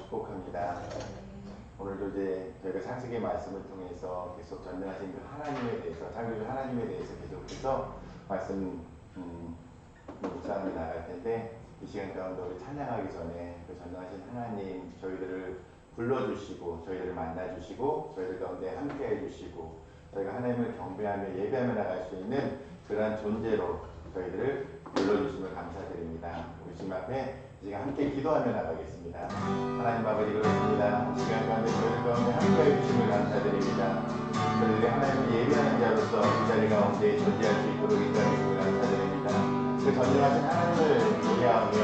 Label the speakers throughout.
Speaker 1: 축복합니다. 오늘도 이제 저희가 창세기 말씀을 통해서 계속 전능하신 그 하나님에 대해서, 창조주 하나님에 대해서 계속해서 말씀 묵상이 나갈 텐데, 이 시간 가운데 우리 찬양하기 전에 그 전능하신 하나님 저희들을 불러주시고 저희들을 만나주시고 저희들 가운데 함께해 주시고 저희가 하나님을 경배하며 예배하며 나갈 수 있는 그러한 존재로 저희들을 불러주심을 감사드립니다. 우리 주님 앞에 지금 함께 기도하며 나가겠습니다. 하나님 아버지, 그렇습니다. 이 시간 가운데 저희들 가운데 함께해 주심을 감사드립니다. 저희들이 하나님을 예배하는 자로서 이 자리 가운데 존재할 수 있도록 인도해 주심을 감사드립니다. 그 전능하신 하나님을 예배하며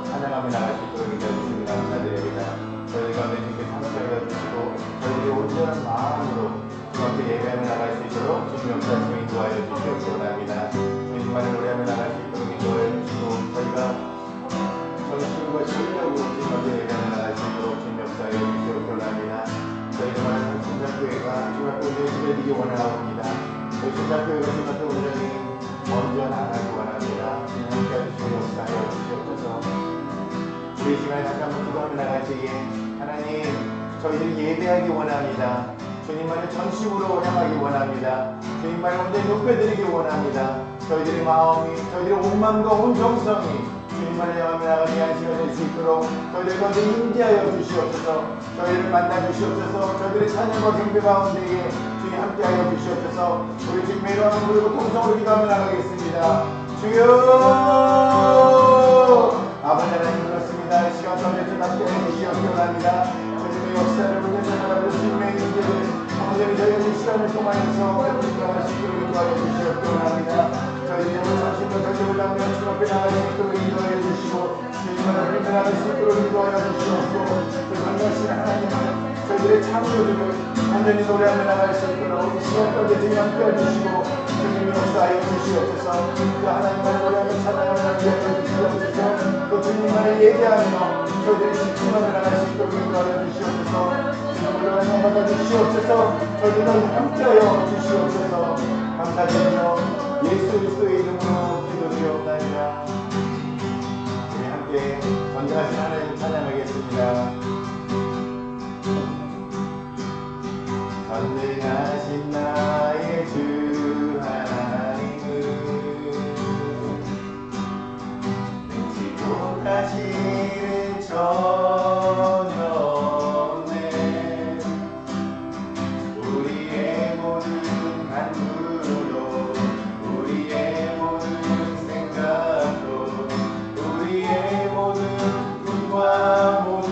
Speaker 1: 찬양하며 나갈 수 있도록 인도해 주심을 감사드립니다. 저희들 가운데 주님께 참여하여 주시고 저희들이 온전한 마음으로 주 앞에 예배하며 나갈 수 있도록 주님 역사하시고 인도하여 주시옵기 원합니다. 주님만을 노래하며 나갈 수 있도록 인도하여 주시고 저희가 정신과 실력으로 주님 앞에 예배하며 나갈 수 있도록 주님 역사하여 주시옵기 원합니다. 저희들만 신장교회가 주 앞에 예배드리기 원하옵니다. 저희 신장교회가 주 앞에 온전히 먼저 나가기 원합니다. 주님 함께해 주시고 역사하여 주시옵소서. 우리 시간에 다시 한번 기도하며 나갈 때에 하나님, 저희들이 예배하기 원합니다. 주님만을 전심으로 향하기 원합니다. 주님만을 온전히 높여드리기 원합니다. 저희들의 마음이, 저희들의 온 마음과 온 정성이 주님만을 향하며 나가는 한 시간 될 수 있도록 저희들 가운데 임재하여 주시옵소서. 저희를 만나 주시옵소서. 저희들의 찬양과 경배 가운데에 주님 함께하여 주시옵소서. 우리 주님의 이름으로 부르고 통성으로 기도하며 나가겠습니다. 주여! 아버지 하나님, 그렇습니다. 이 시간 가운데 주님 함께하여 주시옵기 원합니다. 주님의 역사를 운전하라고 주님의 임재를 오늘 저희가 이 시간을 통하여서 나갈 수 있도록 인도하여 주시옵기 원합니다. 저희들이 오늘 전심과 전력을 다하며 주 앞에 나갈 수 있도록 인도하여 주시고 주님만을 흘려 나갈 수 있도록 인도하여 주시옵고 그 전능하신 하나님을 저희들의 창조주를 완전히 노래하며 나갈 수 있도록 이 시간까지 주님 함께해 주시고 주님이 역사하여 주시옵소서. 그 하나님만을 노래하며 찬양하며 나가게 주시옵소서. 또 주님만을 예배하며 저희들이 집중하며 나갈 수 있도록 인도하여 주시옵소서. 주님을 받아 주시옵소서. 저희들과 함께하여 주시옵소서. 감사드리며 예수 그리스도의 이름으로 기도드리옵나이다. 우리 함께 전능하신 하나님 찬양하겠습니다. 전능하신 나의 주 하나님은 능지 못하시는 전혀 없네. 우리의 모든 간구도 우리의 모든 생각도 우리의 모든 꿈과 모든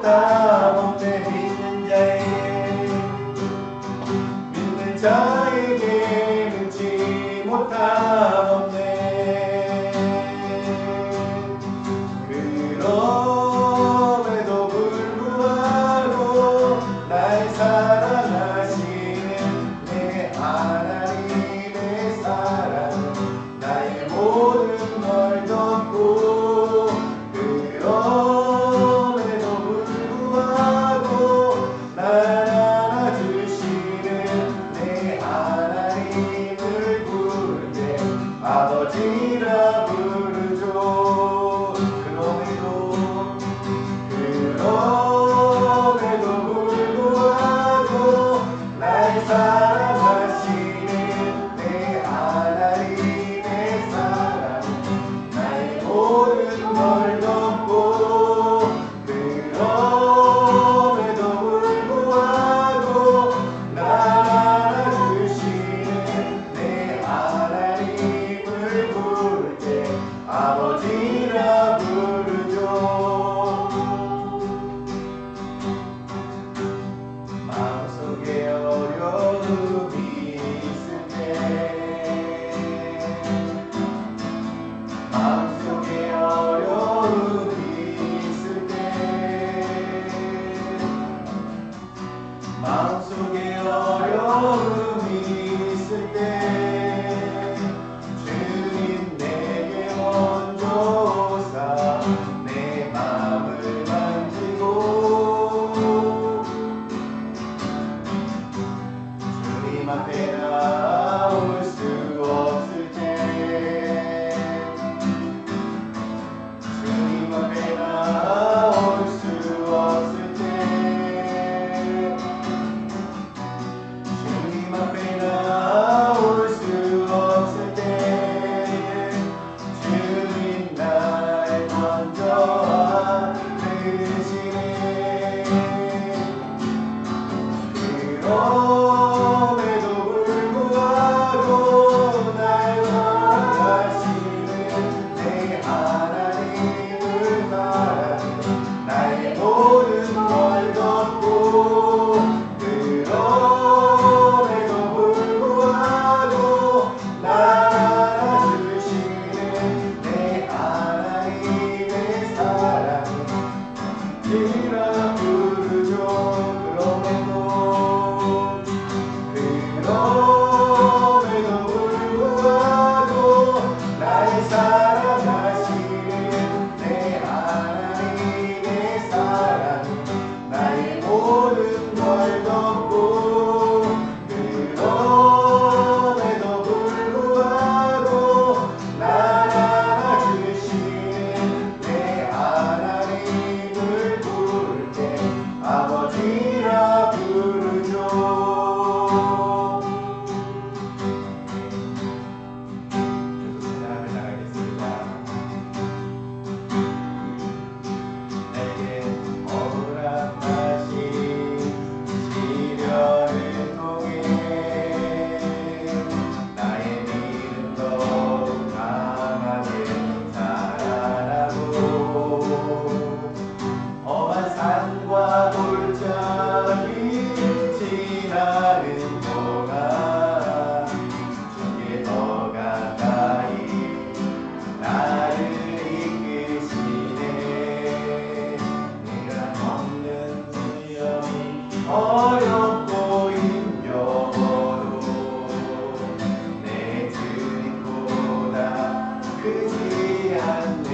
Speaker 1: 못함 없네. 믿는 자에게 능치 못함 없네. 그럼에도 불구하고 날 사랑하시는 내 하나님의 사랑은 나의 모든 걸 덮고, 그럼에도 불구하고 날 안아주시는 내 하나님을 부를 때 아버지라 부르죠. 그럼에도 불구하고 날 사랑하시는 내 하나님의 사랑 나의 모든 걸 덮고, 그럼에도 불구하고 날 안아주시는 내 하나님을 부를 때 아버지라 부르죠. 마음속에 어려움이 있을 때, 마음속에 어려움이 있을 때, 마음속에 어려움이 있을 때 주님 내게 먼저 오사 내 마음을 만지고, 주님 앞에 나올 수 없을 때, 주님 앞에 나올 수 없을 때, 주님 앞에 나올 수 없을 때 주님 날 먼저 안으시네. 그럼에도 불구하고 날 사랑하시는 내 하나님을 바라며 나의 모든 걸 덮고, 그럼에도 불구하고 날 안아주시는 내 하나님의 사랑을 이라 부르죠. 그럼에도 불구하고 날 사랑하시는 내 하나님의 사랑은 나의 모든 걸 덮고, 그럼에도 불구하고 날 안아주시는 내 하나님을 부를 때 아버지라 부르죠. 찬양하며 나가겠습니다. 내게 허락하신 시련을 통해 나의 믿음 더욱 강하게 자라나고, 험한 산과 골짜기 지나는 동안 주께 더 가까이 나를 이끄시네. 내가 겪는 시험이 어렵고 힘겨워도 내 주님보다 크지 않네.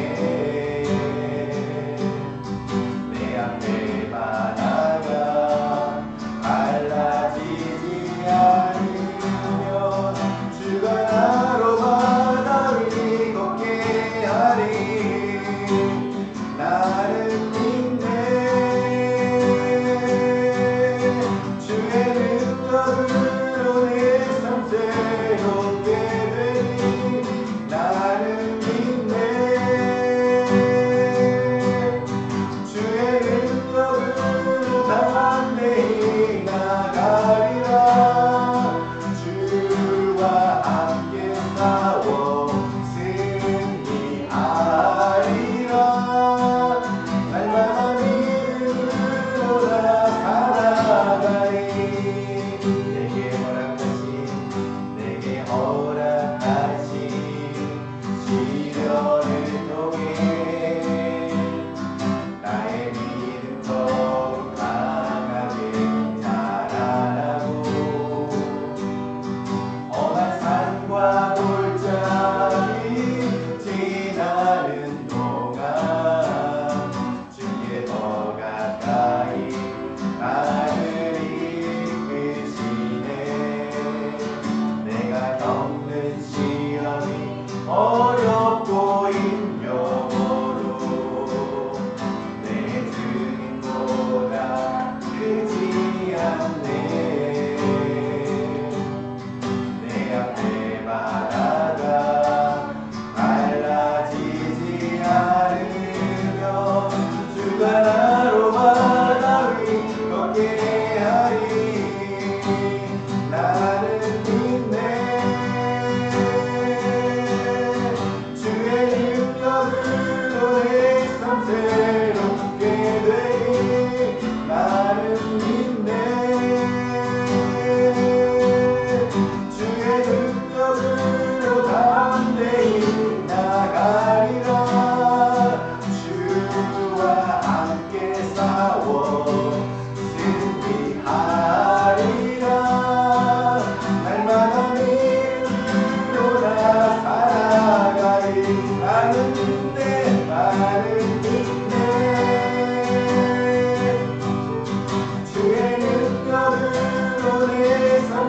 Speaker 1: 내 앞에 바다가 갈라지지 않으면 주가 나로 바다를 걷게 하리. 나를 믿네.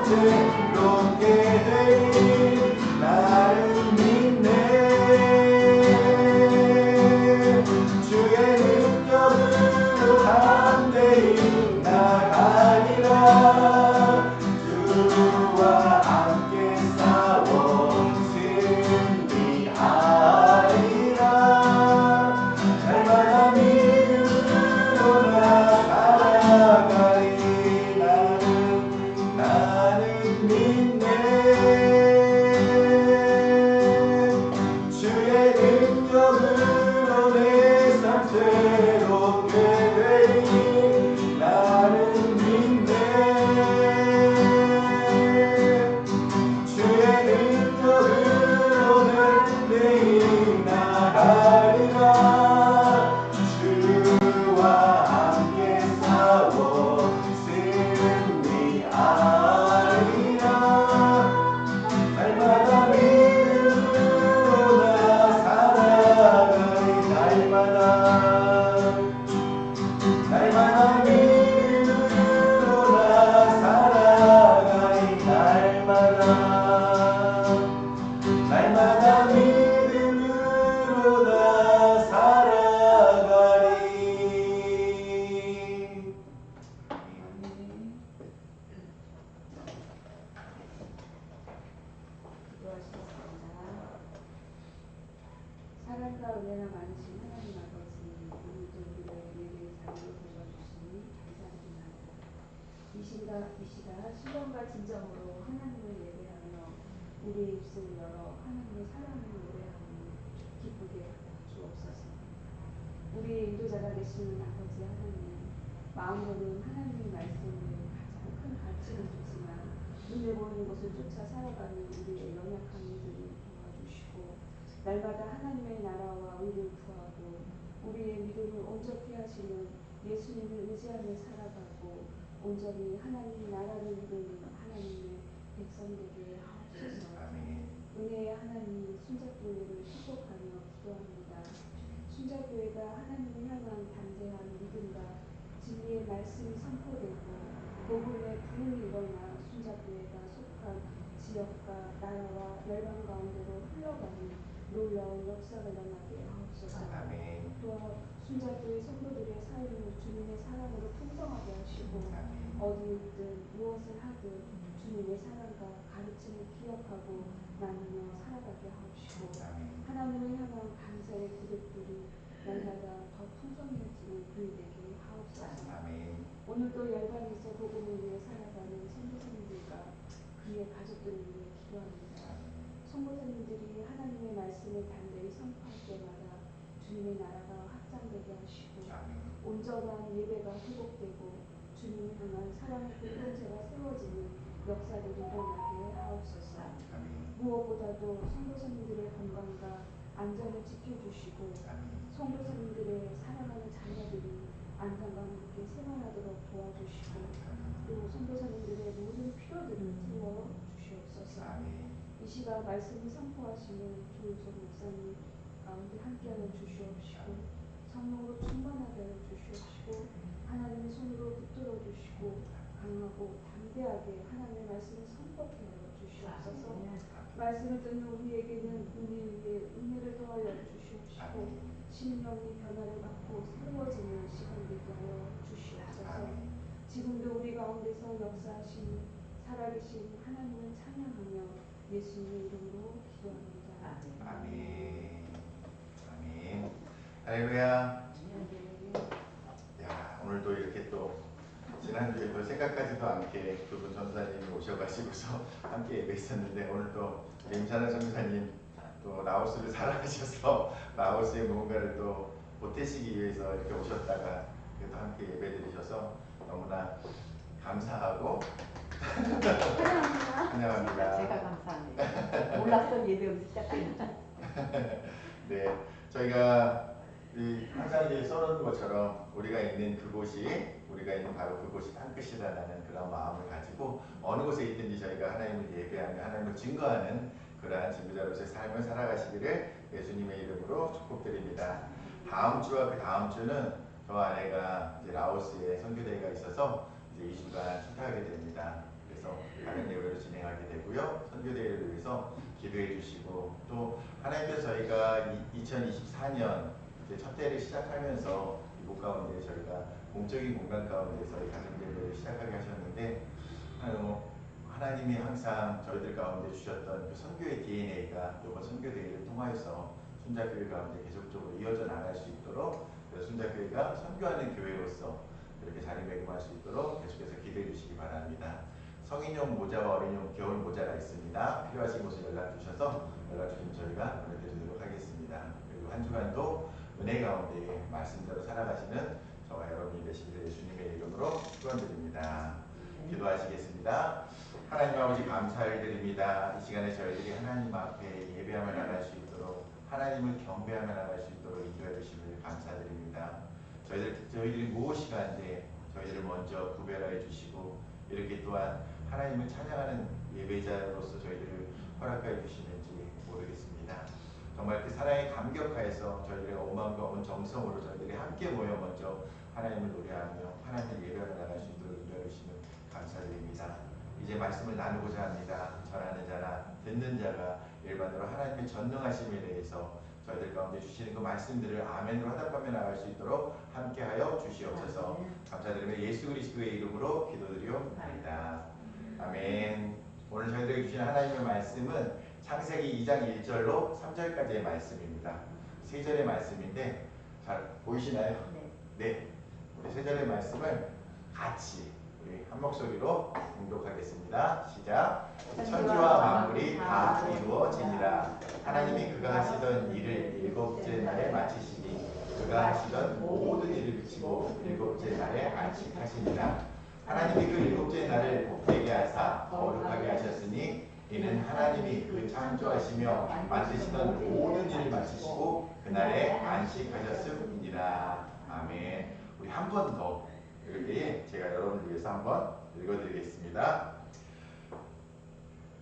Speaker 1: 새롭게 되리 나는 믿네 주의 능력으로 담대히 나가리라 주와 함께 싸워 승리하리라 날마다 믿음으로 나 살아가리 나는 믿네 주의 능력으로 내 삶 새롭게 되리 나는 믿네 주의 능력으로 내일 나가리라 주와 함께 싸워 승리하리라 날마다 믿음으로 나 살아가리 날마다 믿음으로 나 살아가리 날마다 믿음으로 나 살아가리
Speaker 2: 사랑과 은혜가 많으신 하나님 아버지, 오늘도 우리의 예배의 자리를 보여주시니 감사드립니다. 이 시간 신령과 진정으로 하나님을 예배하며 우리의 입술을 열어 하나님의 사랑을 노래하며 기쁘게 주옵소서. 우리의 인도자가 되시는 아버지 하나님, 마음으로는 하나님의 말씀을 가장 큰 가치를 두지만 눈에 보이는 것을 쫓아 살아가는 우리의 연약한 이들을 도와주시고 날마다 하나님의 나라와 의를 구하고 우리의 믿음을 온전히 하시는 예수님을 의지하며 살아가고 온전히 하나님 나라를 이루는 하나님의 백성 되게 하옵소서. 은혜의 하나님 순자교회를 축복하며 기도합니다. 순자교회가 하나님을 향한 담대한 믿음과 진리의 말씀이 선포되고 복음의 부흥이 일어나 순자교회가 속한 지역과 나라와 열방 가운데로 흘러가는 놀라운 역사가 일어나게 하옵소서. 또한 순자교회 성도들의 삶을 주님의 사랑으로 풍성하게 하시고 어디에 있든 무엇을 하든 주님의 사랑과 가르침을 기억하고 나누며 살아가게 하옵시고 하나님을 향한 감사의 기득들이 날마다 더 풍성해지는 그이 되게 하옵소서. 오늘도 열방에서 복음을 위해 살아가는 선교사님들과 그의 가족들을 위해 기도합니다. 선교사님들이 하나님의 말씀을 담대히 선포할 때마다 주님의 나라가 확장되게 하시고 온전한 예배가 회복되고 주님을 향한 사랑의 공동체가 세워지는 역사들이 일어나게 하옵소서. 무엇보다도 선교사님들의 건강과 안전을 지켜주시고 선교사님들의 사랑하는 자녀들이 안전과 함께 생활하도록 도와주시고 또 선교사님들의 모든 필요들을 채워 주시옵소서. 이 시간 말씀을 선포하시는 조효석 목사님 가운데 함께하여 주시옵시고 성령으로 충만하게 하여 주시옵시고 하나님의 손으로 붙들어 주시고 강하고 담대하게 하나님의 말씀을 선포하여 주시옵소서. 말씀을 듣는 우리에게는 은혜 위에 은혜를 더하여 주시옵시고 심령이 변화를 받고 새로워지는 시간 되게 하여 주시옵소서. 지금도 우리 가운데서 역사하시는 살아계신 하나님을 찬양하며 예수님의 이름으로 기도합니다.
Speaker 1: 아멘. 할렐루야. 야, 오늘도 이렇게 또 지난주에 또 생각하지도 않게 두 분 전사님이 오셔가지고서 함께 예배했었는데 오늘 또 임찬환 전사님 또 라오스를 사랑하셔서 라오스의 무언가를 또 보태시기 위해서 이렇게 오셨다가 또 함께 예배드리셔서 너무나 감사하고 환영합니다.
Speaker 3: 제가 감사합니다. 몰랐던 예배 오기 시작합니다.
Speaker 1: 네, 저희가 항상 이제 써놓은 것처럼 우리가 있는 바로 그곳이 땅끝이라는 그런 마음을 가지고 어느 곳에 있든지 저희가 하나님을 예배하며 하나님을 증거하는 그러한 지도자로서의 삶을 살아가시기를 예수님의 이름으로 축복드립니다. 다음 주와 그 다음 주는 저 아내가 이제 라오스에 선교대회가 있어서 이제 2주간 출타하게 됩니다. 그래서 위해서 다른 예배로 진행하게 되고요. 선교대회를 위해서 기도해 주시고, 또 하나님께서 저희가 2024년 이제 첫 해를 시작하면서 이곳 가운데 저희가 공적인 공간 가운데서 이 가정예배를 시작하게 하셨는데, 하나님이 항상 저희들 가운데 주셨던 그 선교의 DNA가 이번 선교대회를 통하여서 순자교회 가운데 계속적으로 이어져 나갈 수 있도록, 그래서 순자교회가 선교하는 교회로서 이렇게 자리매김할 수 있도록 계속해서 기도해 주시기 바랍니다. 성인용 모자와 어린용 겨울 모자가 있습니다. 필요하신 곳에 연락 주셔서 연락 주시면 저희가 보내드리도록 하겠습니다. 그리고 한 주간도 은혜 가운데 말씀대로 살아가시는 저와 여러분이 되시기를 예수님의 이름으로 축원드립니다. 기도하시겠습니다. 하나님 아버지 감사를 드립니다. 이 시간에 저희들이 하나님 앞에 예배하며 나갈 수 있도록, 하나님을 경배하며 나갈 수 있도록 인도해 주심을 감사드립니다. 저희들이 무엇이간데 저희들을 먼저 구별하여 주시고, 이렇게 또한 하나님을 찬양하는 예배자로서 저희들을 허락하여 주시는지 모르겠습니다. 정말 그 사랑에 감격하여서 저희들의 온 마음과 온 정성으로 저희들이 함께 모여 먼저 하나님을 노래하며 하나님을 예배하며 나갈 수 있도록 인도해 주시면 감사드립니다. 이제 말씀을 나누고자 합니다. 전하는 자나 듣는 자가 일반적으로 하나님의 전능하심에 대해서 저희들 가운데 주시는 그 말씀들을 아멘으로 화답하며 나갈 수 있도록 함께하여 주시옵소서. 감사드리며 예수 그리스도의 이름으로 기도드리옵나이다. 아멘. 오늘 저희들에게 주신 하나님의 말씀은 창세기 2장 1절로 3절까지의 말씀입니다. 세 절의 말씀인데 잘 보이시나요? 네. 우리 세 절의 말씀을 같이 우리 한 목소리로 봉독하겠습니다. 시작. 천지와 만물이 다 이루어지니라. 하나님이 그가 하시던 일을 일곱째 날에 마치시니 그가 하시던 모든 일을 그치고 일곱째 날에 안식하시니라. 하나님이 그 일곱째 날을 복되게 하사 거룩하게 하셨으니 이는 하나님이 그 창조하시며 만드시던 모든 일을 마치시고 그날에 안식하셨음이니라. 아멘. 우리 한 번 더 이렇게 제가 여러분을 위해서 한번 읽어드리겠습니다.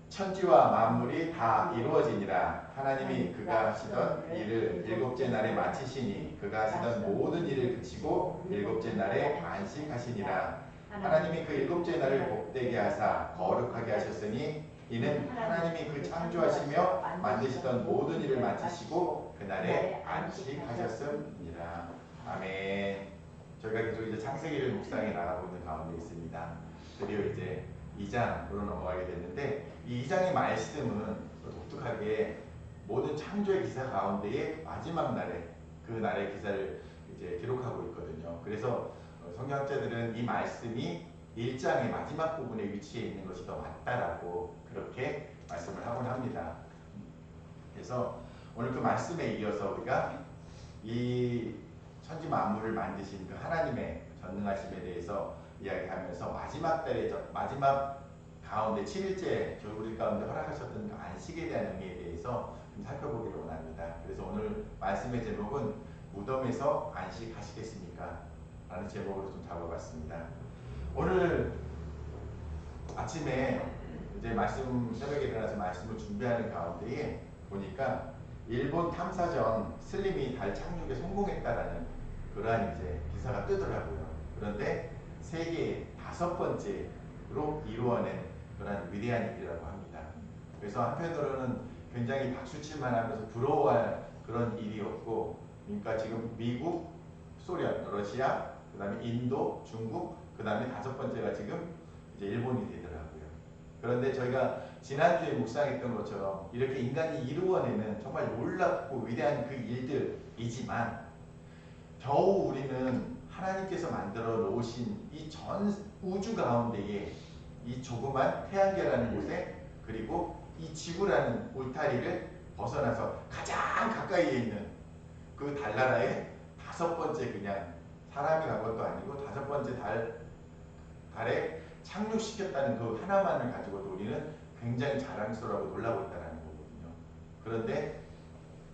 Speaker 1: 천지와 만물이 다 이루어지니라. 하나님이 그가 하시던 일을 일곱째 날에 마치시니 그가 하시던 모든 일을 그치고 일곱째 날에 안식하시니라. 하나님이 그 일곱째 날을 복되게 하사 거룩하게 하셨으니 이는 하나님이 그 창조하시며 만드시던 모든 일을 마치시고 그날에 안식하셨음이니라. 아멘. 저희가 계속 이제 창세기를 묵상해 나가고 있는 가운데 있습니다. 드디어 이제 2장으로 넘어가게 됐는데, 이 2장의 말씀은 독특하게 모든 창조의 기사 가운데의 마지막 날에 그 날의 기사를 이제 기록하고 있거든요. 그래서 성경학자들은 이 말씀이 1장의 마지막 부분에 위치해 있는 것이 더 맞다라고 그렇게 말씀을 하곤 합니다. 그래서 오늘 그 말씀에 이어서 우리가 이 천지 만물을 만드신 그 하나님의 전능하심에 대해서 이야기하면서 마지막 가운데 7일째 우리 가운데 허락하셨던 그 안식에 대한 의미에 대해서 좀 살펴보기를 원합니다. 그래서 오늘 말씀의 제목은 무덤에서 안식하시겠습니까? 라는 제목으로 좀 잡아봤습니다. 오늘 아침에 이제 새벽에 일어나서 말씀을 준비하는 가운데에 보니까 일본 탐사전 슬림이 달 착륙에 성공했다라는 그러한 이제 기사가 뜨더라고요. 그런데 세계 5번째로 이루어낸 그런 위대한 일이라고 합니다. 그래서 한편으로는 굉장히 박수칠만 하면서 부러워할 그런 일이었고, 그러니까 지금 미국, 소련, 러시아, 그 다음에 인도, 중국, 그 다음에 5번째가 지금 이제 일본이 되더라고요. 그런데 저희가 지난주에 묵상했던 것처럼 이렇게 인간이 이루어내는 정말 놀랍고 위대한 그 일들이지만, 겨우 우리는 하나님께서 만들어 놓으신 이 전 우주 가운데에 이 조그만 태양계라는 곳에, 그리고 이 지구라는 울타리를 벗어나서 가장 가까이에 있는 그 달나라의 5번째, 그냥 사람이 간 것도 아니고 5번째 달에 착륙시켰다는 그 하나만을 가지고도 우리는 굉장히 자랑스러워하고 놀라고 있다는 거거든요. 그런데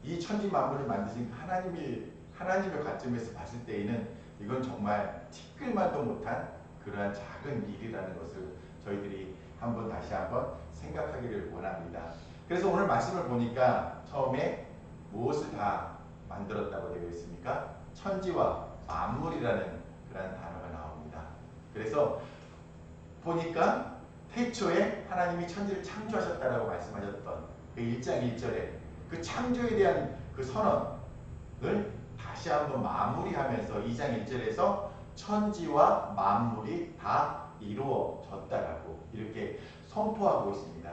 Speaker 1: 이 천지 만물을 만드신 하나님의 관점에서 봤을 때에는 이건 정말 티끌만도 못한 그러한 작은 일이라는 것을 저희들이 다시 한번 생각하기를 원합니다. 그래서 오늘 말씀을 보니까 처음에 무엇을 다 만들었다고 되어 있습니까? 천지와 만물이라는 그런 단어가 나옵니다. 그래서 보니까 태초에 하나님이 천지를 창조하셨다라고 말씀하셨던 그 1장 1절에 그 창조에 대한 그 선언을 다시 한번 마무리하면서 2장 1절에서 천지와 만물이 다 이루어졌다라고 이렇게 선포하고 있습니다.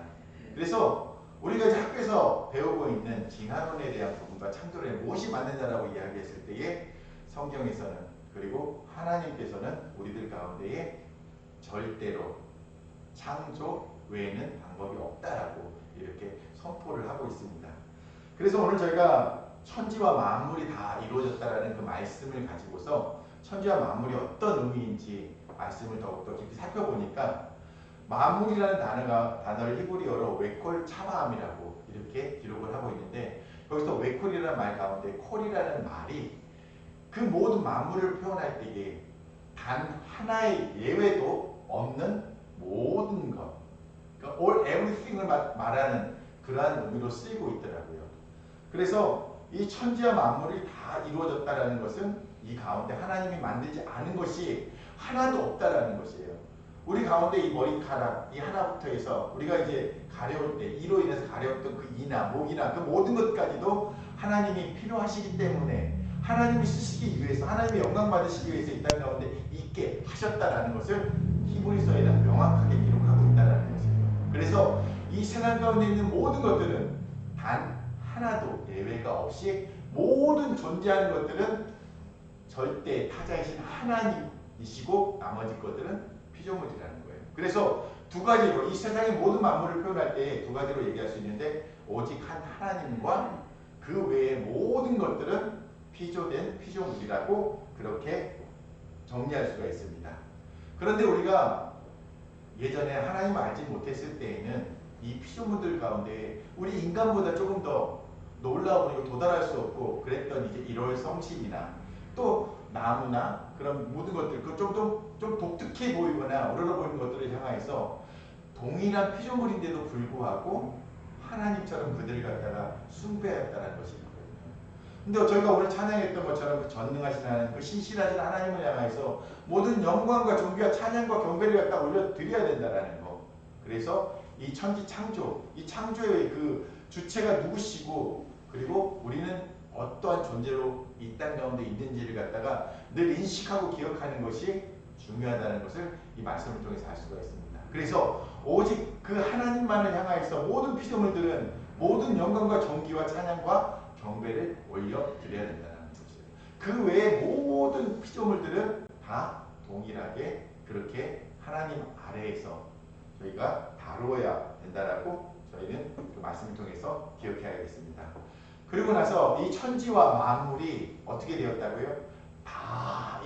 Speaker 1: 그래서 우리가 이제 학교에서 배우고 있는 진화론에 대한 부분과 창조론에 무엇이 맞느냐라고 이야기했을 때에 성경에서는 그리고 하나님께서는 우리들 가운데에 절대로 창조 외에는 방법이 없다라고 이렇게 선포를 하고 있습니다. 그래서 오늘 저희가 천지와 만물이 다 이루어졌다라는 그 말씀을 가지고서 천지와 만물이 어떤 의미인지 말씀을 더욱더 깊이 살펴보니까 만물이라는 단어를 히브리어로 웨콜 차바함이라고 이렇게 기록을 하고 있는데 여기서 웨콜이라는 말 가운데 콜이라는 말이 그 모든 만물을 표현할 때에 단 하나의 예외도 없는 모든 것, 그러니까 all everything을 말하는 그러한 의미로 쓰이고 있더라고요. 그래서 이 천지와 만물이 다 이루어졌다라는 것은 이 가운데 하나님이 만들지 않은 것이 하나도 없다라는 것이에요. 우리 가운데 이 머리카락 이 하나부터 해서 우리가 이제 가려울 때 이로 인해서 가려웠던 그 이나 목이나 그 모든 것까지도 하나님이 필요하시기 때문에 하나님이 쓰시기 위해서 하나님의 영광 받으시기 위해서 이 땅 가운데 있게 하셨다라는 것을 히브리서에는 명확하게 기록하고 있다는 것이에요. 그래서 이 세상 가운데 있는 모든 것들은 단 하나도 예외가 없이 모든 존재하는 것들은 절대 타자이신 하나님이시고 나머지 것들은 피조물이라는 거예요. 그래서 두 가지로 이 세상의 모든 만물을 표현할 때 두 가지로 얘기할 수 있는데 오직 한 하나님과 그 외의 모든 것들은 피조된 피조물이라고 그렇게 정리할 수가 있습니다. 그런데 우리가 예전에 하나님을 알지 못했을 때에는 이 피조물들 가운데 우리 인간보다 조금 더 놀라우고 도달할 수 없고 그랬던 이제 1월 성신이나 또 나무나 그런 모든 것들 좀 독특해 보이거나 우러러 보이는 것들을 향해서 동일한 피조물인데도 불구하고 하나님처럼 그들을 갖다가 숭배했다는 것입니다. 근데 저희가 오늘 찬양했던 것처럼 그 전능하신 하나님, 그 신실하신 하나님을 향해서 모든 영광과 존귀와 찬양과 경배를 갖다 올려드려야 된다는 거. 그래서 이 천지 창조, 이 창조의 그 주체가 누구시고 그리고 우리는 어떠한 존재로 이 땅 가운데 있는지를 갖다가 늘 인식하고 기억하는 것이 중요하다는 것을 이 말씀을 통해서 알 수가 있습니다. 그래서 오직 그 하나님만을 향하여서 모든 피조물들은 모든 영광과 존귀와 찬양과 경배를 올려드려야 된다는 것이에요. 그 외에 모든 피조물들은 다 동일하게 그렇게 하나님 아래에서 저희가 다루어야 된다라고 저희는 그 말씀을 통해서 기억해야겠습니다. 그리고 나서 이 천지와 만물이 어떻게 되었다고요? 다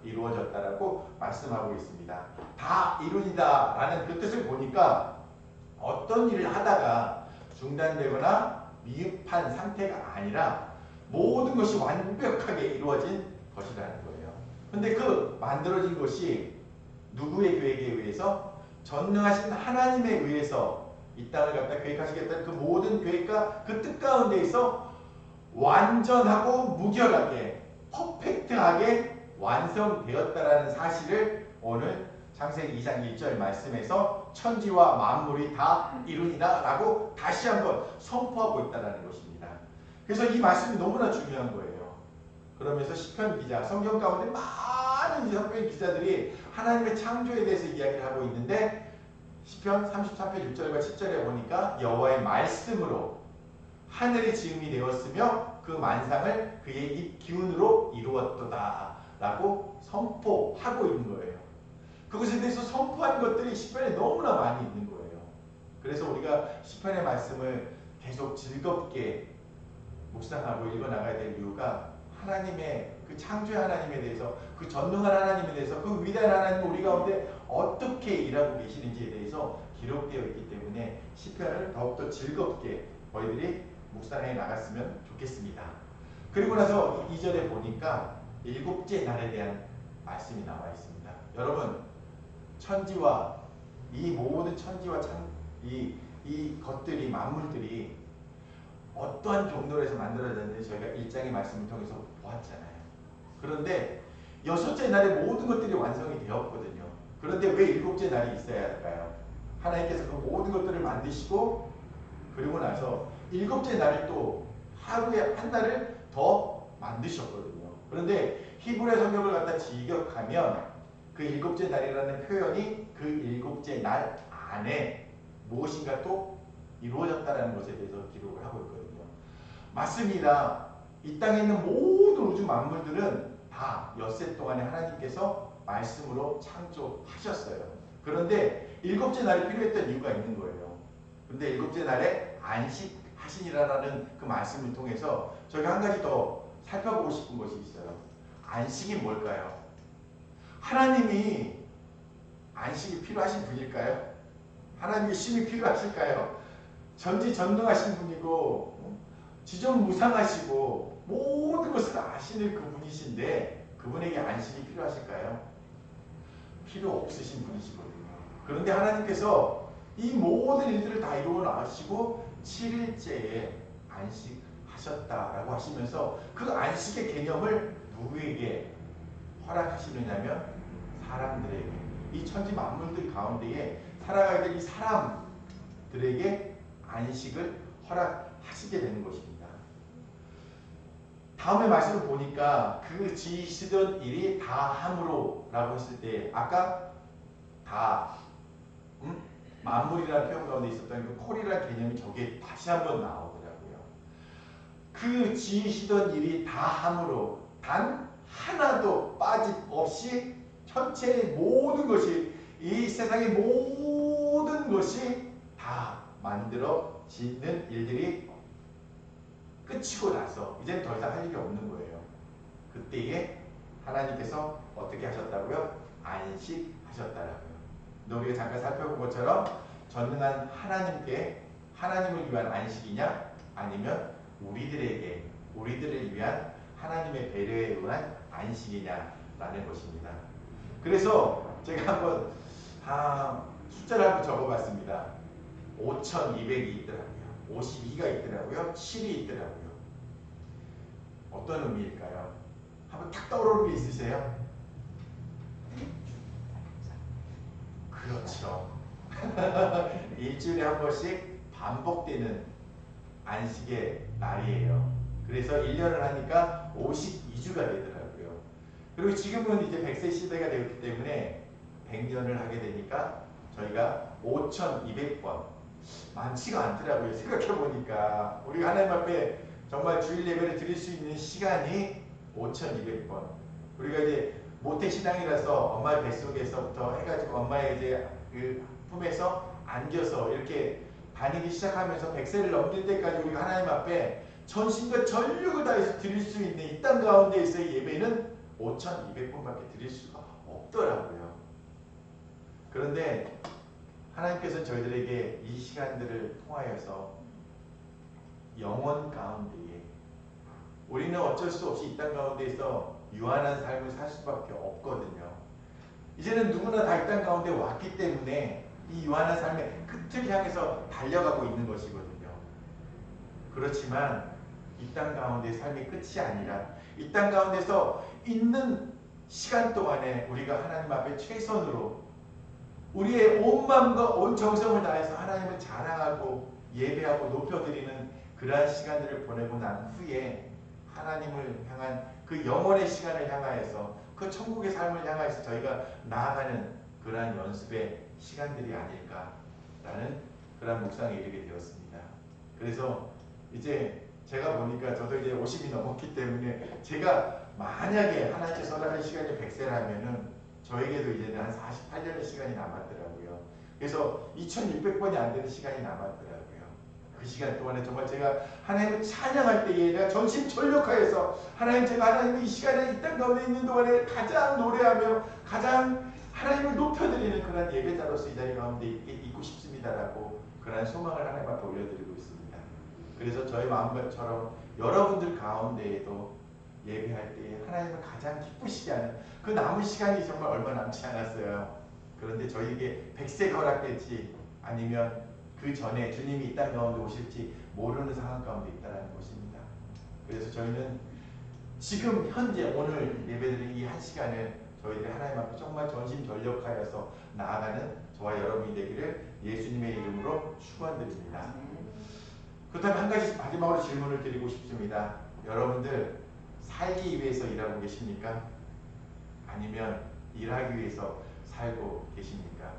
Speaker 1: 이루어졌다라고 말씀하고 있습니다. 다 이루이다라는 그 뜻을 보니까 어떤 일을 하다가 중단되거나 미흡한 상태가 아니라 모든 것이 완벽하게 이루어진 것이라는 거예요. 근데 그 만들어진 것이 누구의 계획에 의해서? 전능하신 하나님에 의해서 이 땅을 갖다 계획하시겠다는 그 모든 계획과 그 뜻 가운데에서 완전하고 무결하게 퍼펙트하게 완성되었다라는 사실을 오늘 창세기 2장 1절 말씀에서 천지와 만물이 다 이루니라 라고 다시 한번 선포하고 있다는 것입니다. 그래서 이 말씀이 너무나 중요한 거예요. 그러면서 시편 기자, 성경 가운데 많은 시편 기자들이 하나님의 창조에 대해서 이야기를 하고 있는데 시편 33편 6절과 7절에 보니까 여호와의 말씀으로 하늘이 지음이 되었으며 그 만상을 그의 입 기운으로 이루었도다 라고 선포하고 있는 거예요. 그것에 대해서 선포한 것들이 시편에 너무나 많이 있는 거예요. 그래서 우리가 시편의 말씀을 계속 즐겁게 묵상하고 읽어나가야 될 이유가 하나님의 그 창조의 하나님에 대해서 그 전능한 하나님에 대해서 그 위대한 하나님이 우리 가운데 어떻게 일하고 계시는지에 대해서 기록되어 있기 때문에 시편을 더욱더 즐겁게 저희들이 묵상해 나갔으면 좋겠습니다. 그리고 나서 2절에 보니까 7째 날에 대한 말씀이 나와 있습니다. 여러분 천지와 이 모든 천지와 이 것들이 만물들이 어떠한 경로에서 만들어졌는지 저희가 1장의 말씀을 통해서 보았잖아요. 그런데 6째 날에 모든 것들이 완성이 되었거든요. 그런데 왜 일곱째 날이 있어야 할까요? 하나님께서 그 모든 것들을 만드시고 그리고 나서 일곱째 날을 또 하루에 한 날을 더 만드셨거든요. 그런데 히브리 성경을 갖다 직역하면 그 일곱째 날이라는 표현이 그 일곱째 날 안에 무엇인가 또 이루어졌다는 것에 대해서 기록을 하고 있거든요. 맞습니다. 이 땅에 있는 모든 우주 만물들은 다 엿새 동안에 하나님께서 말씀으로 창조하셨어요. 그런데 일곱째 날이 필요했던 이유가 있는 거예요. 그런데 일곱째 날에 안식하시니라라는 그 말씀을 통해서 저희가 한 가지 더 살펴보고 싶은 것이 있어요. 안식이 뭘까요? 하나님이 안식이 필요하신 분일까요? 하나님의 쉼이 필요하실까요? 전지전능하신 분이고 지존무상하시고 모든 것을 아시는 그분이신데 그분에게 안식이 필요하실까요? 필요 없으신 분이시거든요. 그런데 하나님께서 이 모든 일들을 다 이루어 나가시고 7일째에 안식하셨다라고 하시면서 그 안식의 개념을 누구에게 허락하시느냐면 사람들에게, 이 천지 만물들 가운데에 살아가야 될 이 사람들에게 안식을 허락하시게 되는 것입니다. 다음에 말씀을 보니까 그 지으시던 일이 다 함으로 라고 했을 때 아까 다 만물이라는 표현 가운데 있었던 그 콜이라는 개념이 저게 다시 한번 나오더라고요. 그 지으시던 일이 다 함으로 단 하나도 빠짐없이 전체의 모든 것이 이 세상의 모든 것이 다 만들어지는 일들이 끝이고 나서 이제는 더 이상 할 일이 없는 거예요. 그때에 하나님께서 어떻게 하셨다고요? 안식하셨다라고요. 우리가 잠깐 살펴본 것처럼 전능한 하나님께 하나님을 위한 안식이냐 아니면 우리들을 위한 하나님의 배려에 의한 안식이냐라는 것입니다. 그래서 제가 한번 숫자를 한번 적어봤습니다. 5200이 있더라고요. 52가 있더라고요. 7이 있더라고요. 어떤 의미일까요? 한번 탁 떠오르는 게 있으세요? 그렇죠. 일주일에 한 번씩 반복되는 안식의 날이에요. 그래서 1년을 하니까 52주가 되더라고요. 그리고 지금은 이제 100세 시대가 되었기 때문에 100년을 하게 되니까 저희가 5200번 많지가 않더라고요. 생각해보니까 우리가 하나님 앞에 정말 주일 예배를 드릴 수 있는 시간이 5200번. 우리가 이제 모태신앙이라서 엄마의 뱃속에서부터 해가지고 엄마의 이제 그 품에서 안겨서 이렇게 다니기 시작하면서 100세를 넘길 때까지 우리가 하나님 앞에 전심과 전력을 다해서 드릴 수 있는 이 땅 가운데에서의 예배는 5200번밖에 드릴 수가 없더라고요. 그런데 하나님께서 저희들에게 이 시간들을 통하여서 영원 가운데에 우리는 어쩔 수 없이 이 땅 가운데에서 유한한 삶을 살 수밖에 없거든요. 이제는 누구나 다 이 땅 가운데 왔기 때문에 이 유한한 삶의 끝을 향해서 달려가고 있는 것이거든요. 그렇지만 이 땅 가운데 삶의 끝이 아니라 이 땅 가운데서 있는 시간 동안에 우리가 하나님 앞에 최선으로 우리의 온 마음과 온 정성을 다해서 하나님을 자랑하고 예배하고 높여드리는 그러한 시간들을 보내고 난 후에 하나님을 향한 그 영원의 시간을 향하여서 그 천국의 삶을 향하여서 저희가 나아가는 그러한 연습의 시간들이 아닐까라는 그러한 묵상에 이르게 되었습니다. 그래서 이제 제가 보니까 저도 이제 50이 넘었기 때문에 제가 만약에 하나님께서 허락하는 시간이 100세라면은 저에게도 이제는 한 48년의 시간이 남았더라고요. 그래서 2600번이 안 되는 시간이 남았더라고요. 그 시간 동안에 정말 제가 하나님을 찬양할 때에 내가 전심전력하여서 하나님, 제가 하나님의 이 시간에 이 땅 가운데 있는 동안에 가장 노래하며 가장 하나님을 높여드리는 그런 예배자로서 이 자리 가운데 있고 싶습니다라고 그런 소망을 하나님 앞에 올려드리고 있습니다. 그래서 저의 마음처럼 여러분들 가운데에도 예배할 때 하나님을 가장 기쁘시게 하는 그 남은 시간이 정말 얼마 남지 않았어요. 그런데 저희에게 100세가 허락될지 아니면 그 전에 주님이 이 땅 가운데 오실지 모르는 상황 가운데 있다는 것입니다. 그래서 저희는 지금 현재 오늘 예배드리는 이 한 시간을 저희들이 하나님 앞에 정말 전심전력하여서 나아가는 저와 여러분이 되기를 예수님의 이름으로 축원드립니다. 그렇다면 한 가지 마지막으로 질문을 드리고 싶습니다. 여러분들 살기 위해서 일하고 계십니까? 아니면 일하기 위해서 살고 계십니까?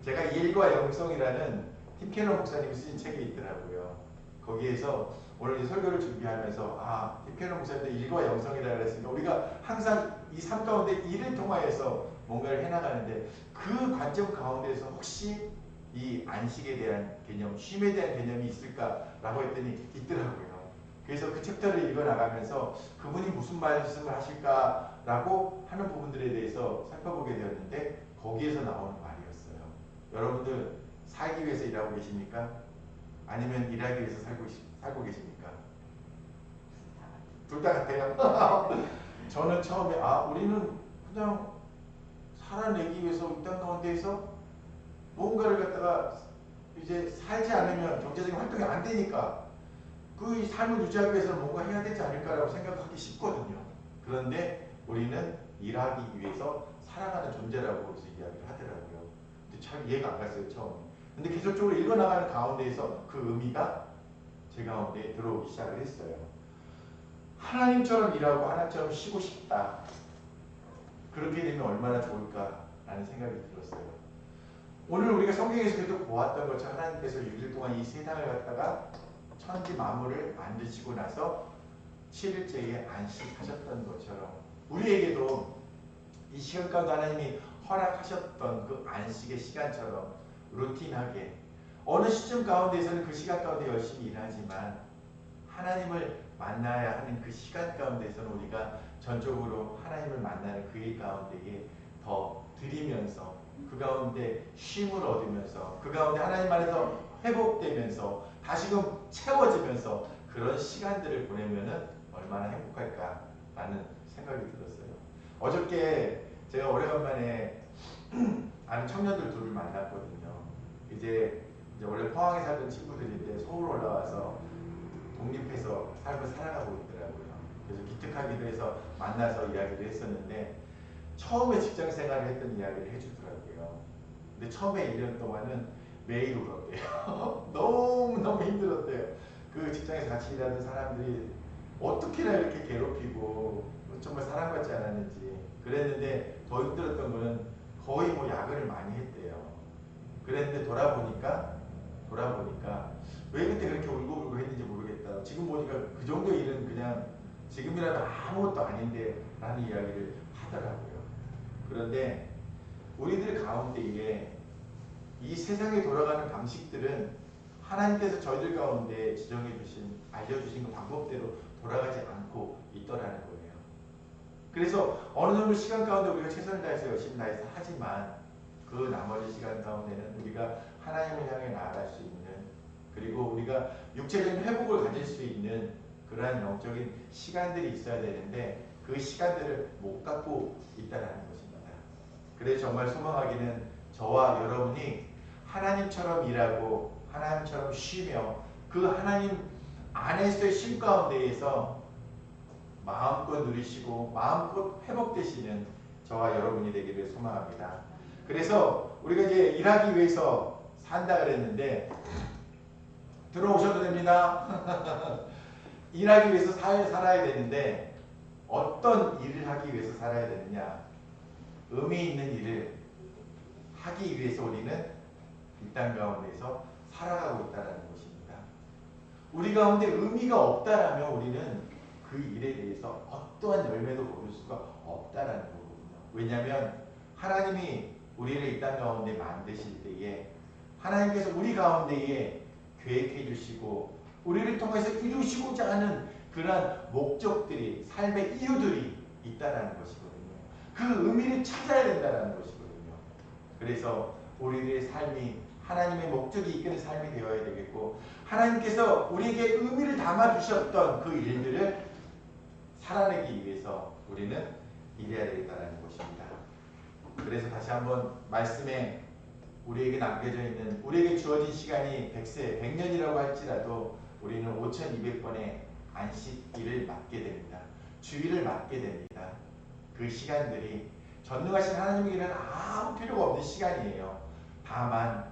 Speaker 1: 제가 일과 영성이라는 팀 캐너 목사님이 쓰신 책이 있더라고요. 거기에서 오늘 이 설교를 준비하면서 팀 캐너 목사님도 일과 영성이라고 그랬으니까 우리가 항상 이 삶 가운데 일을 통하여서 뭔가를 해나가는데 그 관점 가운데서 혹시 이 안식에 대한 개념, 쉼에 대한 개념이 있을까라고 했더니 있더라고요. 그래서 그 챕터를 읽어나가면서 그분이 무슨 말씀을 하실까라고 하는 부분들에 대해서 살펴보게 되었는데 거기에서 나오는 말이었어요. 여러분들 살기 위해서 일하고 계십니까? 아니면 일하기 위해서 살고 계십니까? 둘 다 같아요. 저는 처음에 우리는 그냥 살아내기 위해서 이 땅 가운데에서 뭔가를 갖다가 이제 살지 않으면 경제적인 활동이 안 되니까 그 삶을 유지하기 위해서는 뭔가 해야 되지 않을까라고 생각하기 쉽거든요. 그런데 우리는 일하기 위해서 살아가는 존재라고 그래서 이야기를 하더라고요. 근데 잘 이해가 안 갔어요, 처음에. 근데 계속적으로 읽어나가는 가운데에서 그 의미가 제 가운데 들어오기 시작을 했어요. 하나님처럼 일하고 하나님처럼 쉬고 싶다. 그렇게 되면 얼마나 좋을까라는 생각이 들었어요. 오늘 우리가 성경에서 계속 보았던 것처럼 하나님께서 6일 동안 이 세상을 갖다가 천지 만물을 만드시고 나서 7일째에 안식하셨던 것처럼 우리에게도 이 시간 가운데 하나님이 허락하셨던 그 안식의 시간처럼 루틴하게 어느 시점 가운데에서는 그 시간 가운데 열심히 일하지만 하나님을 만나야 하는 그 시간 가운데에서는 우리가 전적으로 하나님을 만나는 그 일 가운데에 더 드리면서 그 가운데 쉼을 얻으면서 그 가운데 하나님 안에서 회복되면서 다시금 채워지면서 그런 시간들을 보내면은 얼마나 행복할까라는 생각이 들었어요. 어저께 제가 오래간만에 아는 청년들 둘을 만났거든요. 이제 원래 포항에 살던 친구들인데 서울 올라와서 독립해서 삶을 살아가고 있더라고요. 그래서 기특하기도 해서 만나서 이야기를 했었는데 처음에 직장 생활을 했던 이야기를 해주더라고요. 근데 처음에 1년 동안은 매일 울었대요. 너무너무 힘들었대요. 그 직장에서 같이 일하던 사람들이 어떻게나 이렇게 괴롭히고 정말 사랑받지 않았는지 그랬는데 더 힘들었던 거는 거의 야근을 많이 했대요. 그랬는데 돌아보니까 왜 그때 그렇게 울고불고 했는지 모르겠다. 지금 보니까 그 정도 일은 그냥 지금이라도 아무것도 아닌데 라는 이야기를 하더라고요. 그런데 우리들 가운데에 이 세상에 돌아가는 방식들은 하나님께서 저희들 가운데 지정해 주신 알려주신 그 방법대로 돌아가지 않고 있더라는 거예요. 그래서 어느 정도 시간 가운데 우리가 최선을 다해서 열심히 다해서 하지만 그 나머지 시간 가운데는 우리가 하나님을 향해 나아갈 수 있는 그리고 우리가 육체적인 회복을 가질 수 있는 그러한 영적인 시간들이 있어야 되는데 그 시간들을 못 갖고 있다는 것입니다. 그래서 정말 소망하기는 저와 여러분이 하나님처럼 일하고 하나님처럼 쉬며 그 하나님 안에서의 쉼 가운데에서 마음껏 누리시고 마음껏 회복되시는 저와 여러분이 되기를 소망합니다. 그래서 우리가 이제 일하기 위해서 산다 그랬는데 들어오셔도 됩니다. 일하기 위해서 살아야 되는데 어떤 일을 하기 위해서 살아야 되느냐? 의미 있는 일을 하기 위해서 우리는 이 땅 가운데서 살아가고 있다는 것입니다. 우리 가운데 의미가 없다라면 우리는 그 일에 대해서 어떠한 열매도 거둘 수가 없다라는 거거든요. 왜냐하면 하나님이 우리를 이 땅 가운데 만드실 때에 하나님께서 우리 가운데에 계획해 주시고 우리를 통해서 이루시고자 하는 그러한 목적들이 삶의 이유들이 있다라는 것이거든요. 그 의미를 찾아야 된다라는 것이거든요. 그래서 우리들의 삶이 하나님의 목적이 이끄는 삶이 되어야 되겠고 하나님께서 우리에게 의미를 담아주셨던 그 일들을 살아내기 위해서 우리는 일해야 되겠다는 것입니다. 그래서 다시 한번 말씀에 우리에게 남겨져 있는 우리에게 주어진 시간이 100세, 100년이라고 할지라도 우리는 5200번의 안식일을 맞게 됩니다. 주일을 맞게 됩니다. 그 시간들이 전능하신 하나님에게는 아무 필요가 없는 시간이에요. 다만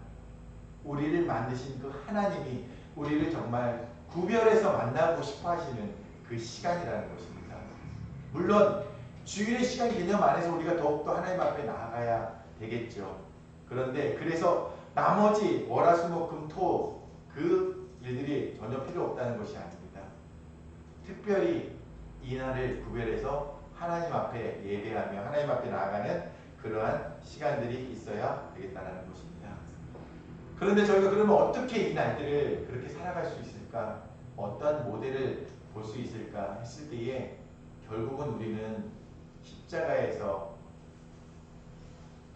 Speaker 1: 우리를 만드신 그 하나님이 우리를 정말 구별해서 만나고 싶어 하시는 그 시간이라는 것입니다. 물론 주일의 시간 개념 안에서 우리가 더욱더 하나님 앞에 나아가야 되겠죠. 그런데 그래서 나머지 월화수목금토 그 일들이 전혀 필요 없다는 것이 아닙니다. 특별히 이날을 구별해서 하나님 앞에 예배하며 하나님 앞에 나아가는 그러한 시간들이 있어야 되겠다는 것입니다. 그런데 저희가 그러면 어떻게 이 날들을 그렇게 살아갈 수 있을까? 어떤 모델을 볼 수 있을까 했을 때에 결국은 우리는 십자가에서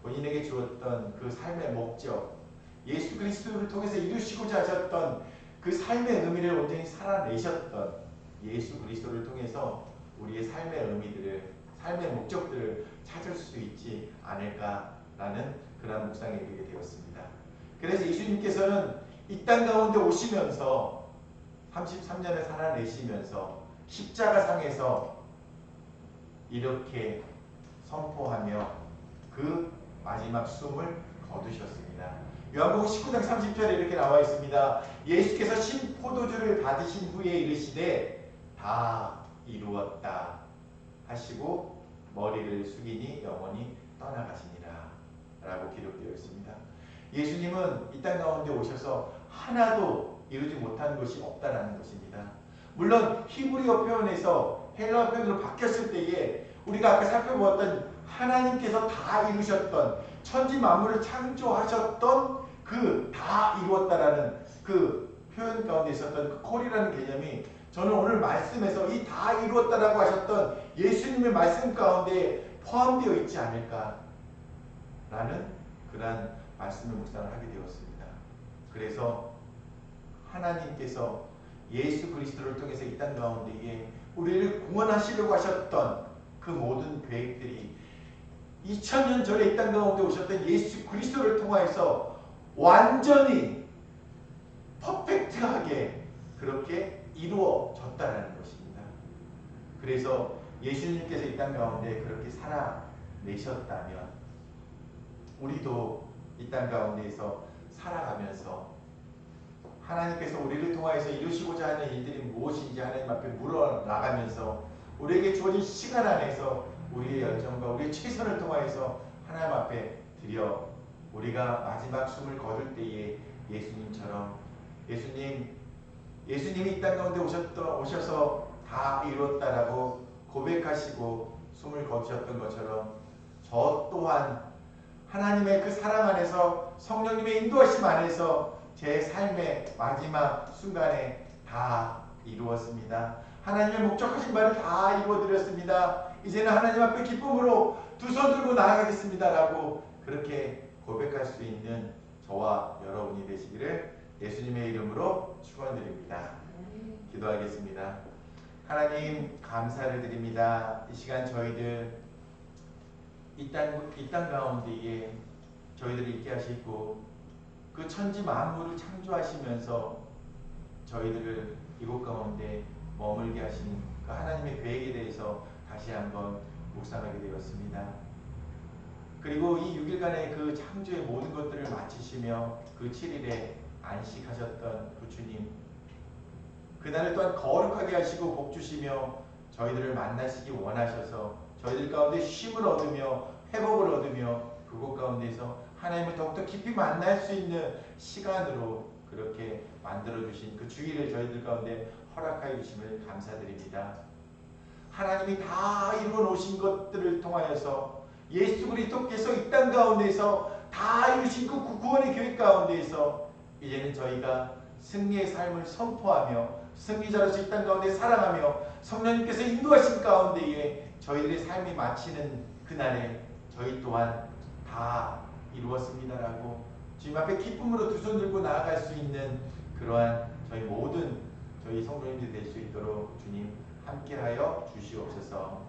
Speaker 1: 본인에게 주었던 그 삶의 목적, 예수 그리스도를 통해서 이루시고자 하셨던 그 삶의 의미를 온전히 살아내셨던 예수 그리스도를 통해서 우리의 삶의 의미들을, 삶의 목적들을 찾을 수 있지 않을까라는 그런 묵상에 이르게 되었습니다. 그래서 예수님께서는 이 땅 가운데 오시면서 33년을 살아내시면서 십자가상에서 이렇게 선포하며 그 마지막 숨을 거두셨습니다. 요한복음 19장 30절에 이렇게 나와 있습니다. 예수께서 신 포도주를 받으신 후에 이르시되 다 이루었다 하시고 머리를 숙이니 영원히 떠나가시니라 라고 기록되어 있습니다. 예수님은 이 땅 가운데 오셔서 하나도 이루지 못한 것이 없다라는 것입니다. 물론 히브리어 표현에서 헬라어 표현으로 바뀌었을 때에 우리가 아까 살펴보았던 하나님께서 다 이루셨던 천지 만물을 창조하셨던 그 다 이루었다라는 그 표현 가운데 있었던 그 콜이라는 개념이 저는 오늘 말씀에서 이 다 이루었다라고 하셨던 예수님의 말씀 가운데 포함되어 있지 않을까라는 그러한 말씀을 묵상을 하게 되었습니다. 그래서 하나님께서 예수 그리스도를 통해서 이 땅 가운데에 우리를 구원하시려고 하셨던 그 모든 계획들이 2000년 전에 이 땅 가운데 오셨던 예수 그리스도를 통하여서 완전히 퍼펙트하게 그렇게 이루어졌다는 것입니다. 그래서 예수님께서 이 땅 가운데 그렇게 살아내셨다면 우리도 이 땅 가운데에서 살아가면서 하나님께서 우리를 통하여서 이루시고자 하는 일들이 무엇인지 하나님 앞에 물어나가면서 우리에게 주어진 시간 안에서 우리의 열정과 우리의 최선을 통하여서 하나님 앞에 드려 우리가 마지막 숨을 거둘 때에 예수님처럼 예수님이 이 땅 가운데 오셔서 다 이루었다라고 고백하시고 숨을 거두셨던 것처럼 저 또한 하나님의 그 사랑 안에서 성령님의 인도하심 안에서 제 삶의 마지막 순간에 다 이루었습니다. 하나님의 목적하신 바를 다 이루어드렸습니다. 이제는 하나님 앞에 기쁨으로 두 손 들고 나아가겠습니다 라고 그렇게 고백할 수 있는 저와 여러분이 되시기를 예수님의 이름으로 축원드립니다. 기도하겠습니다. 하나님 감사를 드립니다. 이 시간 저희들 이 땅 가운데에 저희들을 있게 하시고 그 천지 만물을 창조하시면서 저희들을 이곳 가운데 머물게 하신 그 하나님의 계획에 대해서 다시 한번 묵상하게 되었습니다. 그리고 이 6일간의 그 창조의 모든 것들을 마치시며 그 7일에 안식하셨던 그 주님, 그날을 또한 거룩하게 하시고 복주시며 저희들을 만나시기 원하셔서 저희들 가운데 쉼을 얻으며 회복을 얻으며 그곳 가운데서 하나님을 더욱더 깊이 만날 수 있는 시간으로 그렇게 만들어주신 그 주일을 저희들 가운데 허락하여 주심을 감사드립니다. 하나님이 다 이루어 놓으신 것들을 통하여서 예수 그리스도께서 이 땅 가운데서 다 이루신 그 구원의 계획 가운데에서 이제는 저희가 승리의 삶을 선포하며 승리자로서 이 땅 가운데 살아가며 성령님께서 인도하신 가운데에 저희들의 삶이 마치는 그날에 저희 또한 다 이루었습니다라고 주님 앞에 기쁨으로 두 손 들고 나아갈 수 있는 그러한 저희 모든 저희 성도님들이 될 수 있도록 주님 함께하여 주시옵소서.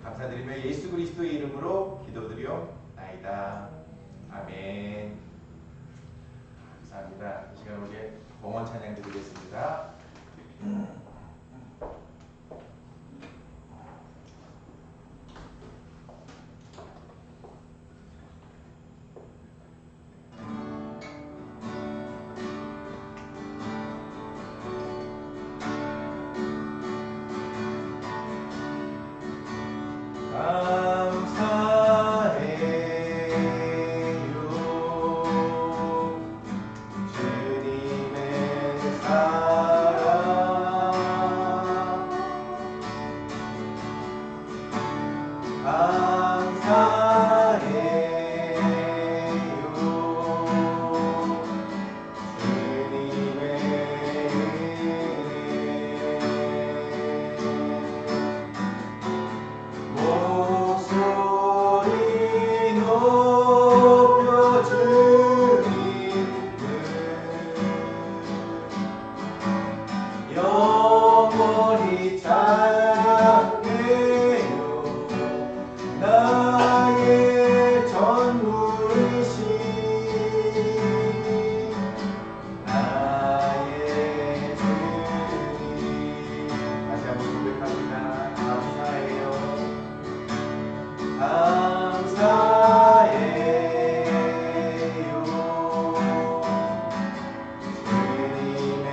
Speaker 1: 감사드리며 예수 그리스도의 이름으로 기도드리옵나이다. 아멘. 감사합니다. 이 시간 우리 봉헌 찬양 드리겠습니다. 나의 주님. 다시 한번 고백합니다. 감사해요. 감사해요. 주님의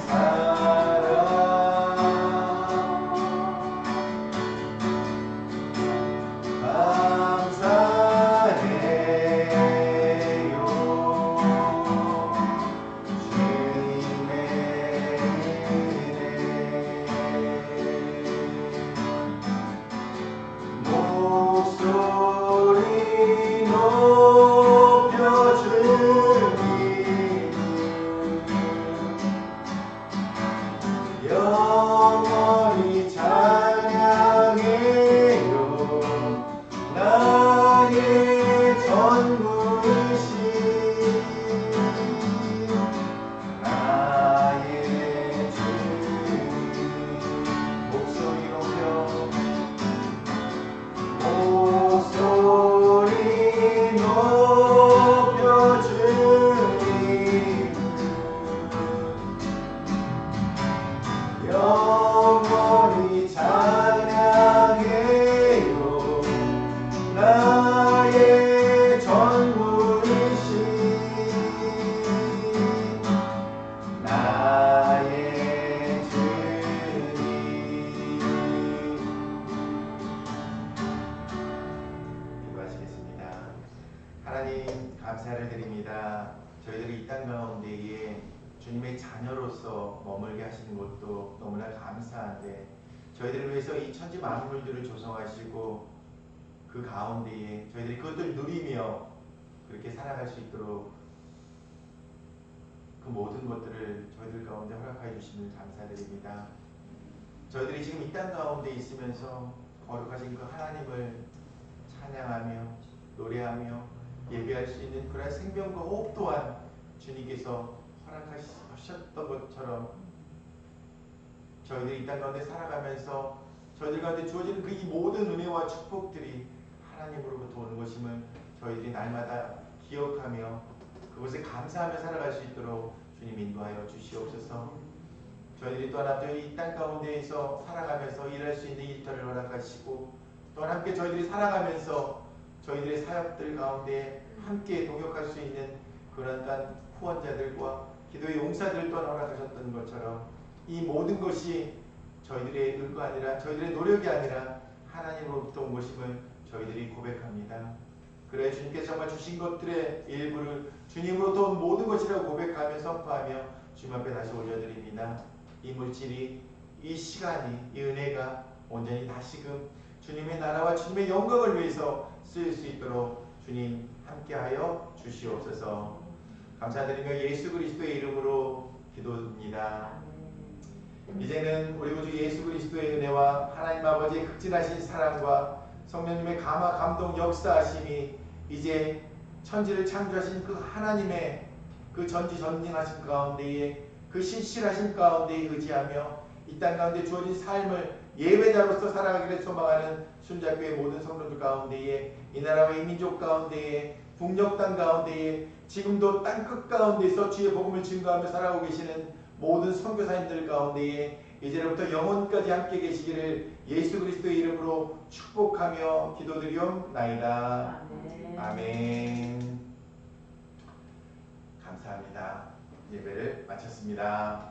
Speaker 1: 사랑. 감사해요. 주님의 은혜. 목소리 높여 주님. 영원히 찬양해요. 나의 전부이신 나의 주님. 목소리 높여 목소리 높여 주님. 영원히 찬양해요. 나의 전부이신 나의 주님. 기도하시겠습니다. 하나님 감사를 드립니다. 저희들이 이 땅 가운데에 주님의 자녀로서 머물게 하시는 것도 너무나 감사한데 저희들을 위해서 이 천지 만물들을 조성하시고 그 가운데에 저희들이 그것들을 누리며 그렇게 살아갈 수 있도록 그 모든 것들을 저희들 가운데 허락하여 주심을 감사드립니다. 저희들이 지금 이 땅 가운데 있으면서 거룩하신 그 하나님을 찬양하며 노래하며 예배할 수 있는 그런 생명과 호흡 또한 주님께서 허락하셨던 것처럼 저희들이 이 땅 가운데 살아가면서 저희들 가운데 주어지는 그 이 모든 은혜와 축복들이 하나님으로부터 오는 것임을 저희들이 날마다 기억하며 그것에 감사하며 살아갈 수 있도록 주님 인도하여 주시옵소서. 저희들이 또한 앞으로 이 땅 가운데에서 살아가면서 일할 수 있는 일터를 허락하시고 또한 함께 저희들이 살아가면서 저희들의 사역들 가운데 함께 동역할 수 있는 그런 후원자들과 기도의 용사들 또한 허락하셨던 것처럼 이 모든 것이 저희들의 의가 아니라 저희들의 노력이 아니라 하나님으로부터 온 것임을 저희들이 고백합니다. 그래 주님께서 정말 주신 것들의 일부를 주님으로부터 온 모든 것이라고 고백하며 선포하며 주님 앞에 다시 올려드립니다. 이 물질이 이 시간이 이 은혜가 온전히 다시금 주님의 나라와 주님의 영광을 위해서 쓰일 수 있도록 주님 함께하여 주시옵소서. 감사드리며 예수 그리스도의 이름으로 기도드립니다. 이제는 우리 구주 예수 그리스도의 은혜와 하나님 아버지의 극진하신 사랑과 성령님의 감화 감동 역사하심이 이제 천지를 창조하신 그 하나님의 그 전지전능하신 가운데에 그 신실하신 가운데에 의지하며 이 땅 가운데 주어진 삶을 예배자로서 살아가기를 소망하는 순자교회 모든 성도들 가운데에 이 나라와 이 민족 가운데에 북녘 땅 가운데에 지금도 땅끝 가운데서 주의 복음을 증거하며 살아오고 계시는 모든 선교사님들 가운데에 이제로부터 영원까지 함께 계시기를 예수 그리스도의 이름으로 축복하며 기도드리옵나이다. 아멘. 감사합니다. 예배를 마쳤습니다.